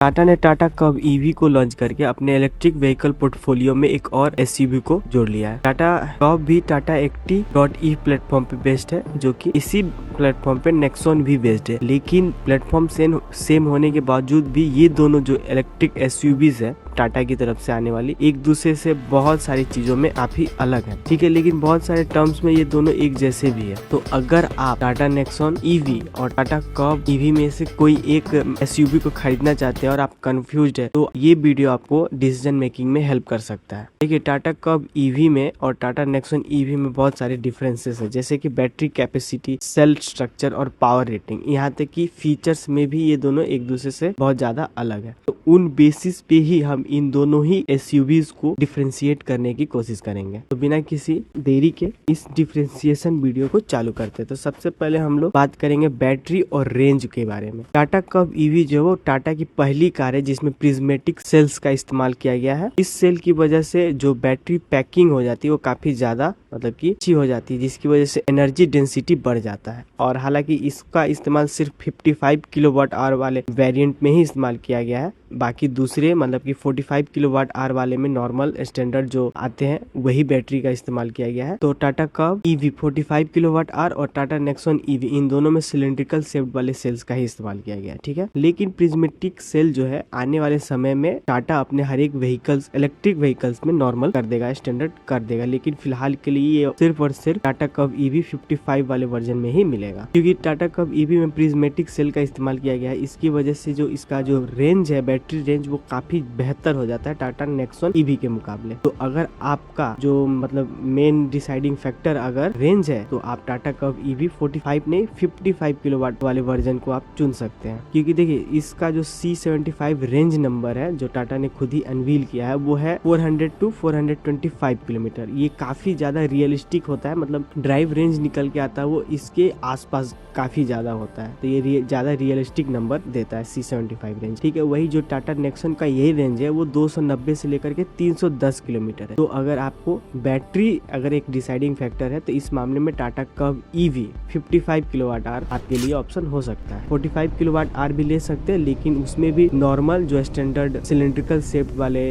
टाटा ने टाटा कब ईवी को लॉन्च करके अपने इलेक्ट्रिक व्हीकल पोर्टफोलियो में एक और एसयूवी को जोड़ लिया है। टाटा कब भी टाटा एक्टी.ई प्लेटफॉर्म पे बेस्ड है, जो कि इसी प्लेटफॉर्म पे नेक्सॉन भी बेस्ड है। लेकिन प्लेटफॉर्म सेम होने के बावजूद भी ये दोनों जो इलेक्ट्रिक एसयूवीज है टाटा की तरफ से आने वाली, एक दूसरे से बहुत सारी चीजों में काफी अलग है, ठीक है। लेकिन बहुत सारे टर्म्स में ये दोनों एक जैसे भी है। तो अगर आप टाटा नेक्सॉन ईवी और टाटा कब ईवी में से कोई एक एसयूवी को खरीदना चाहते हैं और आप कंफ्यूज्ड है, तो ये वीडियो आपको डिसीजन मेकिंग में हेल्प कर सकता है। देखिए, टाटा कब ईवी में और टाटा नेक्सॉन ईवी में बहुत सारे डिफरेंसेस है, जैसे कि बैटरी कैपेसिटी, सेल स्ट्रक्चर और पावर रेटिंग। यहाँ तक कि फीचर्स में भी ये दोनों एक दूसरे से बहुत ज्यादा अलग है। तो उन बेसिस पे ही हम इन दोनों ही एसयूवीज को डिफरेंशिएट करने की कोशिश करेंगे। तो बिना किसी देरी के इस डिफरेंशिएशन वीडियो को चालू करते हैं। तो सबसे पहले हम लोग बात करेंगे बैटरी और रेंज के बारे में। टाटा कब ईवी जो है वो टाटा की पहली कार है जिसमें प्रिज्मेटिक सेल्स का इस्तेमाल किया गया है। इस सेल की वजह से जो बैटरी पैकिंग हो जाती है वो काफी ज्यादा मतलब कि अच्छी हो जाती है, जिसकी वजह से एनर्जी डेंसिटी बढ़ जाता है। और हालांकि इसका इस्तेमाल सिर्फ 55 किलोवाट आवर वाले वेरिएंट में ही इस्तेमाल किया गया है। बाकी दूसरे मतलब कि 45 किलोवाट आवर वाले में नॉर्मल स्टैंडर्ड जो आते हैं वही बैटरी का इस्तेमाल किया गया है। तो टाटा कब ईवी 45 किलोवाट आवर और टाटा नेक्सॉन ईवी इन दोनों में सिलिंड्रिकल शेप्ड वाले सेल्स का ही इस्तेमाल किया गया है, ठीक है। लेकिन प्रिज्मेटिक सेल जो है आने वाले समय में टाटा अपने हर एक व्हीकल्स, इलेक्ट्रिक व्हीकल्स में नॉर्मल कर देगा, स्टैंडर्ड कर देगा। लेकिन फिलहाल के लिए ये सिर्फ और सिर्फ टाटा कब ईवी 55 वाले वर्जन में ही मिलेगा, क्योंकि टाटा कब ईवी में प्रिज्मेटिक सेल का इस्तेमाल किया गया है। इसकी वजह से जो इसका जो रेंज है, बैटरी रेंज, वो काफी बेहतर हो जाता है टाटा नेक्सॉन ईवी के मुकाबले। तो अगर आपका जो मतलब मेन डिसाइडिंग फैक्टर अगर रेंज है, तो आप टाटा कब ईवी 45 नहीं 55 किलोवाट वाले वर्जन को आप चुन सकते हैं। क्योंकि देखिए, इसका जो C75 रेंज नंबर है जो टाटा ने खुद ही अनवील किया है, वो है 400 to 425 किलोमीटर। ये काफी ज्यादा रियलिस्टिक होता है, मतलब ड्राइव रेंज निकल के आता है वो इसके आसपास काफी ज्यादा होता है। तो ये ज्यादा रियलिस्टिक नंबर देता है C75 रेंज, ठीक है। वही जो टाटा नेक्सॉन का यही रेंज है वो 290 से लेकर के 310 किलोमीटर है। तो अगर आपको बैटरी अगर एक डिसाइडिंग फैक्टर है, तो इस मामले में टाटा कब ईवी 55 किलोवाट आवर आपके लिए ऑप्शन हो सकता है। 45 किलोवाट आवर भी ले सकते हैं, लेकिन उसमें भी नॉर्मल जो स्टैंडर्ड सिलिंड्रिकल शेप वाले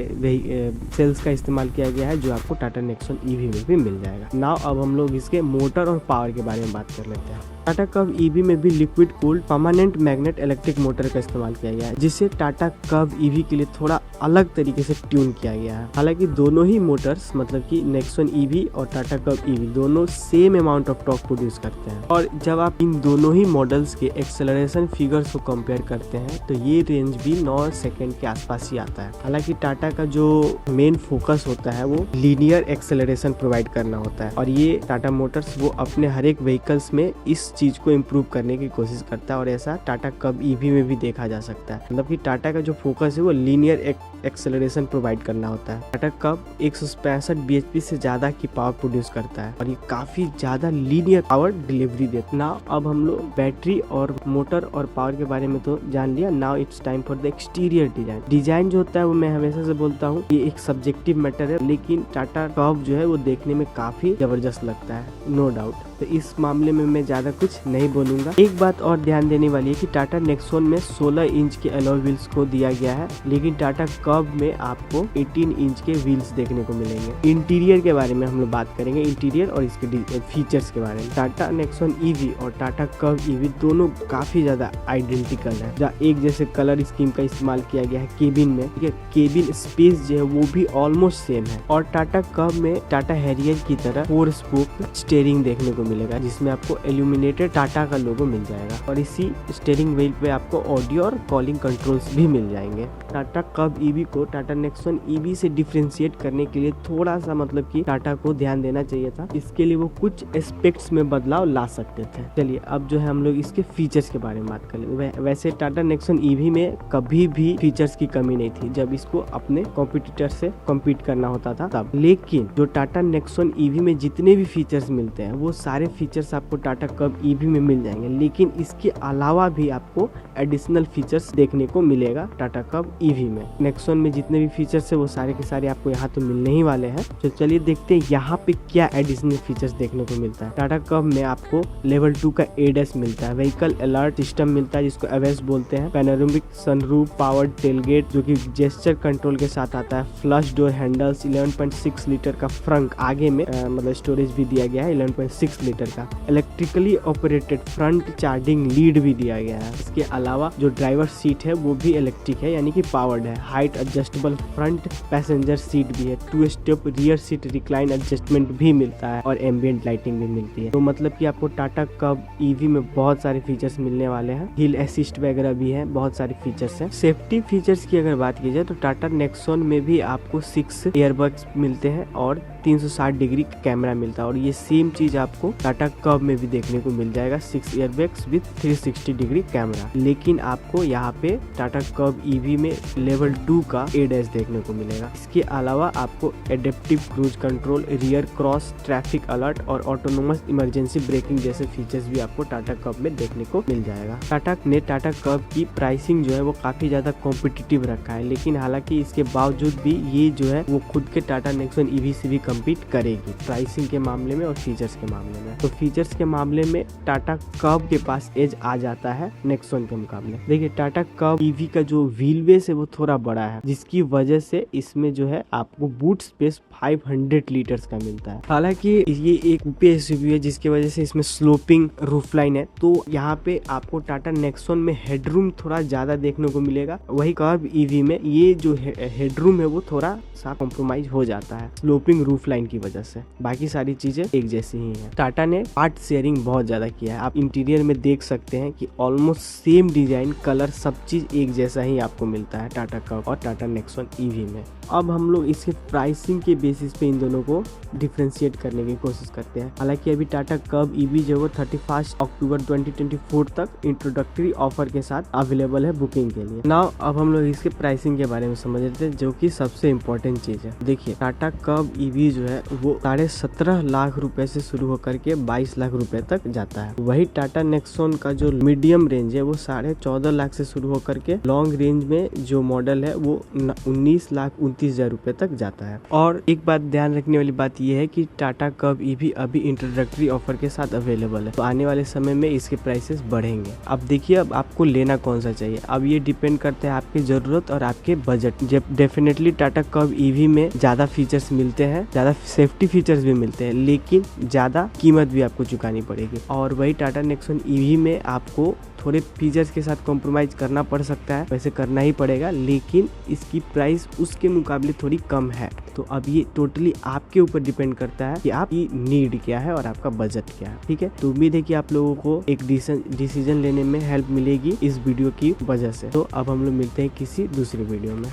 सेल्स का इस्तेमाल किया गया है, जो आपको टाटा नेक्सॉन ईवी में भी मिल जाएगा। नाउ अब हम लोग इसके मोटर और पावर के बारे में बात कर लेते हैं। टाटा कब ईवी में भी liquid cooled permanent magnet electric motor का इस्तेमाल किया गया है, जिसे टाटा कब ईवी के लिए थोड़ा अलग तरीके से ट्यून किया गया है। हालांकि दोनों ही मोटर्स मतलब कि नेक्सॉन ईवी और टाटा कब ईवी दोनों same amount of torque produce करते हैं। और जब आप इन दोनों ही मॉडल्स के एक्सेलरेशन फिगर्स को कंपेयर करते हैं, तो ये रेंज भी 9 सेकेंड के आसपास ही आता है। हालांकि टाटा का जो मेन फोकस होता है वो लीनियर एक्सेलरेशन प्रोवाइड करना होता है, और ये टाटा मोटर्स वो अपने हर एक व्हीकल्स में इस चीज को इम्प्रूव करने की कोशिश करता है। और ऐसा टाटा कब ईवी में भी देखा जा सकता है। मतलब कि टाटा का जो फोकस है वो लीनियर एक्सेलरेशन प्रोवाइड करना होता है। टाटा कब 165 bhp से ज्यादा की पावर प्रोड्यूस करता है, और ये काफी ज्यादा लीनियर पावर डिलीवरी देता है। नाउ अब हम लोग बैटरी और मोटर और पावर के बारे में तो जान लिया। Now it's time for the exterior design. Design जो होता है वो मैं हमेशा से बोलता हूँ ये एक सब्जेक्टिव मैटर है, लेकिन टाटा कब जो है वो देखने में काफी जबरदस्त लगता है, नो डाउट। तो इस मामले में मैं ज्यादा कुछ नहीं बोलूंगा। एक बात और ध्यान देने वाली है कि टाटा नेक्सॉन में 16 इंच के अलॉय व्हील्स को दिया गया है, लेकिन टाटा कब में आपको 18 इंच के व्हील्स देखने को मिलेंगे। इंटीरियर के बारे में हम लोग बात करेंगे, इंटीरियर और इसके फीचर्स के बारे में। टाटा नेक्सॉन ईवी और टाटा कब ईवी दोनों काफी ज्यादा आइडेंटिकल है, जहाँ एक जैसे कलर स्कीम का इस्तेमाल किया गया है केबिन में, ठीक है। केबिन स्पेस जो है वो भी ऑलमोस्ट सेम है। और टाटा कब में टाटा हैरियर की तरह 4 स्पोक स्टीयरिंग देखने को मिलेगा, जिसमें आपको इल्यूमिनेटेड टाटा का लोगो मिल जाएगा। और इसी स्टीयरिंग व्हील पे आपको ऑडियो और कॉलिंग कंट्रोल्स भी मिल जाएंगे। टाटा कब ईवी को टाटा नेक्सॉन ईवी से डिफरेंशिएट करने के लिए थोड़ा सा मतलब कि टाटा को ध्यान देना चाहिए था। इसके लिए वो कुछ एस्पेक्ट्स में बदलाव ला सकते थे। चलिए अब जो है हम लोग इसके फीचर्स के बारे में बात कर लेते। वैसे टाटा नेक्सॉन ईवी में कभी भी फीचर्स की कमी नहीं थी जब इसको अपने कॉम्पिटिटर से कम्पीट करना होता था तब। लेकिन जो टाटा नेक्सॉन ईवी में जितने भी फीचर्स मिलते हैं वो सारे फीचर्स आपको टाटा कब ईवी में मिल जाएंगे, लेकिन इसके अलावा भी आपको एडिशनल फीचर्स देखने को मिलेगा टाटा कब ईवी में। नेक्सॉन में जितने भी फीचर्स है वो सारे के सारे आपको यहाँ तो मिलने ही वाले हैं। तो चलिए देखते हैं यहाँ पे क्या एडिशनल फीचर्स देखने को मिलता है। टाटा कर्व में आपको लेवल 2 का ADAS मिलता है, व्हीकल अलर्ट सिस्टम मिलता है जिसको AVAS बोलते हैं, पैनोरामिक सनरूफ, पावर्ड टेलगेट जो कि जेस्चर कंट्रोल के साथ आता है, फ्लश डोर हैंडल्स, 11.6 लीटर का फ्रंट आगे में मतलब स्टोरेज भी दिया गया है 11.6 लीटर का, electrically operated front charging lead भी दिया गया है। इसके अलावा जो ड्राइवर सीट है वो भी इलेक्ट्रिक है यानी कि पावर्ड है, height adjustable front passenger seat भी है, 2 step rear seat recline adjustment भी मिलता है और एम्बिएंट लाइटिंग भी मिलती है। तो मतलब कि आपको टाटा कर्व ईवी में बहुत सारे फीचर्स मिलने वाले हैं, हिल असिस्ट वगैरह भी है, बहुत सारे फीचर्स हैं। सेफ्टी फीचर्स की अगर बात की जाए तो टाटा नेक्सॉन में भी आपको 6 एयरबैग्स मिलते हैं और 360 डिग्री कैमरा मिलता है और ये सेम चीज आपको टाटा कर्व में भी देखने को मिल जाएगा, 6 एयरबैग्स विद 360 डिग्री कैमरा। लेकिन आपको यहाँ पे टाटा कर्व ईवी में लेवल 2 का ADAS देखने को मिलेगा। इसके अलावा आपको adaptive cruise control, rear cross traffic alert और ऑटोनोमस इमरजेंसी ब्रेकिंग जैसे फीचर्स भी आपको टाटा कर्व में देखने को मिल जाएगा। टाटा ने टाटा कर्व की प्राइसिंग जो है वो काफी ज्यादा कॉम्पिटिटिव रखा है, लेकिन हालांकि इसके बावजूद भी ये जो है वो खुद के टाटा नेक्सॉन ईवी से भी कम्पीट करेगी प्राइसिंग के मामले में और फीचर्स के मामले में। तो फीचर्स के मामले में टाटा कर्व के पास एज आ जाता है नेक्सॉन के मुकाबले। देखिए टाटा कर्व ईवी का जो व्हील बेस है वो थोड़ा बड़ा है, जिसकी वजह से इसमें जो है आपको बूट स्पेस 500 लीटर्स का मिलता है। हालांकि ये एक कूपे एसयूवी है जिसकी वजह से इसमें स्लोपिंग रूफ लाइन है, तो यहाँ पे आपको टाटा नेक्सॉन में हेडरूम थोड़ा ज्यादा देखने को मिलेगा। वही कर्व ईवी में ये जो हेडरूम है वो थोड़ा सा कॉम्प्रोमाइज हो जाता है स्लोपिंग रूफ लाइन की वजह से। बाकी सारी चीजें एक जैसी ही हैं। टाटा ने पार्ट शेयरिंग बहुत ज्यादा किया है, आप इंटीरियर में देख सकते हैं कि ऑलमोस्ट सेम डिजाइन, कलर, सब चीज एक जैसा ही आपको मिलता है टाटा कर्व और टाटा नेक्सॉन ईवी में। अब हम लोग इसके प्राइसिंग के बेसिस पे इन दोनों को डिफरेंशिएट करने की कोशिश करते हैं। हालांकि अभी टाटा कर्व ईवी जो है 31 अक्टूबर 2024 तक इंट्रोडक्टरी ऑफर के साथ अवेलेबल है बुकिंग के लिए। नाउ अब हम लोग इसके प्राइसिंग के बारे में समझ लेते हैं, जो कि सबसे इम्पोर्टेंट चीज है। देखिए टाटा कर्व ईवी जो है वो 17.5 लाख रुपए से शुरू होकर के 22 लाख रुपए तक जाता है। वही टाटा नेक्सॉन का जो मीडियम रेंज है वो 14.5 लाख से शुरू होकर के लॉन्ग रेंज में जो मॉडल है वो 19,29,000 रुपए तक जाता है। और एक बात ध्यान रखने वाली बात यह है कि टाटा कर्व ईवी अभी इंट्रोडक्टरी ऑफर के साथ अवेलेबल है, तो आने वाले समय में इसके प्राइसेस बढ़ेंगे। अब देखिए अब आपको लेना कौन सा चाहिए, अब ये डिपेंड करता है आपकी जरूरत और आपके बजट। जब डेफिनेटली टाटा कर्व ईवी में ज्यादा फीचर्स मिलते हैं, ज्यादा सेफ्टी फीचर्स भी मिलते हैं, लेकिन ज्यादा कीमत भी आपको चुकानी पड़ेगी। और वही टाटा नेक्सॉन ईवी में आपको थोड़े फीचर्स के साथ कॉम्प्रोमाइज करना पड़ सकता है, वैसे करना ही पड़ेगा, लेकिन इसकी प्राइस उसके मुकाबले थोड़ी कम है। तो अब ये टोटली आपके ऊपर डिपेंड करता है कि आपकी नीड क्या है और आपका बजट क्या है। ठीक है, तो उम्मीद है कि आप लोगों को एक डिसीजन लेने में हेल्प मिलेगी इस वीडियो की वजह से। तो अब हम लोग मिलते हैं किसी दूसरी वीडियो में।